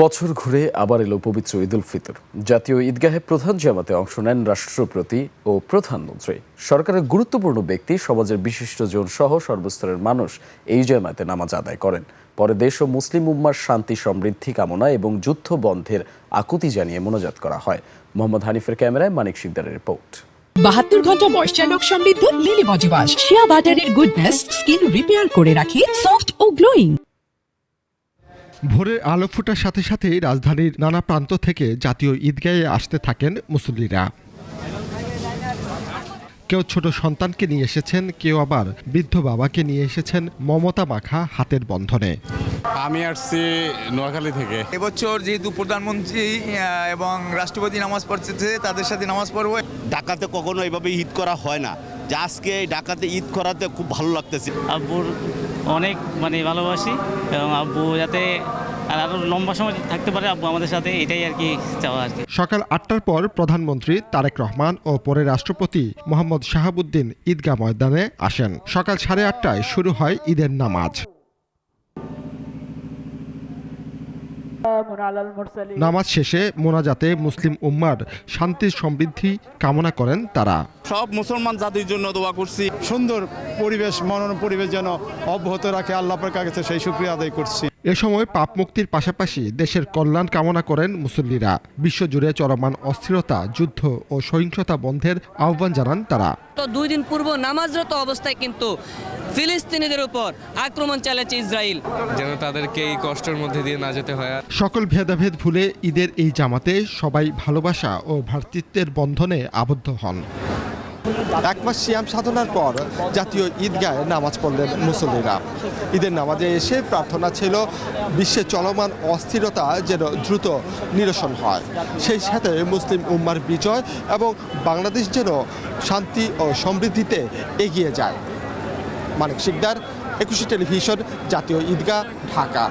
বছর ঘুরে আবার এলো পবিত্র ঈদ উল ফিতর। জাতীয় ঈদগাহে প্রধান জামাতে অংশ নেন রাষ্ট্রপতি ও প্রধানমন্ত্রী। সরকারের গুরুত্বপূর্ণ ব্যক্তি, সমাজের বিশিষ্টজন সহ সর্বস্তরের মানুষ এই জামাতে নামাজ আদায় করেন। পরে দেশ ও মুসলিম উম্মার শান্তি সমৃদ্ধি কামনা এবং যুদ্ধ বন্ধের আকুতি জানিয়ে মোনাজাত করা হয়। মোহাম্মদ হানিফের ক্যামেরায় মানিক শিকদারের রিপোর্ট। 72 ঘন্টা ময়েশ্চার লক সমৃদ্ধ লিলি বডি ওয়াশ, শিয়া বাটারের গুডনেস স্কিন রিপেয়ার করে রাখে সফট ও গ্লোয়িং। ভোরের আলো ফোটার সাথে সাথেই রাজধানীর নানা প্রান্ত থেকে জাতীয় ঈদগাহে আসতে থাকেন মুসল্লিরা। কেউ ছোট সন্তানকে নিয়ে এসেছেন, কেউ আবার বৃদ্ধ বাবাকে নিয়ে এসেছেন মমতা মাখা হাতের বন্ধনে। আমি আসছি নোয়াখালী থেকে। এবছর যেহেতু প্রধানমন্ত্রী এবং রাষ্ট্রপতি নামাজ পড়তেছে, তাদের সাথে নামাজ পড়বো। ঢাকাতে কখনো এইভাবে ঈদ করা হয় না, যে আজকে ঢাকাতে ঈদ করাতে খুব ভালো লাগতেছে। আব্বুর অনেক ভালোবাসি এবং আব্বু যাতে আরো লম্বা সময় থাকতে পারে আব্বু আমাদের সাথে, এটাই আর কি চাওয়া আর কি। সকাল 8টার পর প্রধানমন্ত্রী তারেক রহমান ও পরে রাষ্ট্রপতি মোহাম্মদ শাহাবুদ্দিন ঈদগাহ ময়দানে আসেন। সকাল 8:30টায় শুরু হয় ঈদের নামাজ। নামাজ শেষে মোনাজাতে মুসলিম উম্মার শান্তি সমৃদ্ধি কামনা করেন তারা। সব মুসলমান জাতির জন্য দোয়া করছি। সুন্দর পরিবেশ, মনোরম পরিবেশ যেন অব্যাহত রাখে আল্লাহ পাকের কাছে সেই শুকরিয়া আদায় করছি। এ সময় পাপ মুক্তির পাশাপাশি দেশের কল্যাণ কামনা করেন মুসল্লিরা। বিশ্বজুড়ে চলমান অস্থিরতা, যুদ্ধ ও সহিংসতা বন্ধের আহ্বান জানান তারা। তো 2 দিন পূর্ব নামাজরত অবস্থায় কিন্তু ফিলিস্তিনিদের উপর আক্রমণ চালাচ্ছে ইসরায়েল, যেন তাদেরকে এই কষ্টের মধ্যে দিয়ে না যেতে হয়। সকল ভেদাভেদ ভুলে ঈদের এই জামাতে সবাই ভালোবাসা ও ভ্রাতৃত্বের বন্ধনে আবদ্ধ হন। এক মাস সিয়াম সাধনার পর জাতীয় ঈদগাহে নামাজ পড়লেন মুসল্লিরা। ঈদের নামাজে এসে প্রার্থনা ছিল বিশ্বে চলমান অস্থিরতা যেন দ্রুত নিরসন হয়, সেই সাথে মুসলিম উম্মার বিজয় এবং বাংলাদেশ যেন শান্তি ও সমৃদ্ধিতে এগিয়ে যায়। মানিক শিকদার, 21 টেলিভিশন, জাতীয় ঈদগাহ, ঢাকা।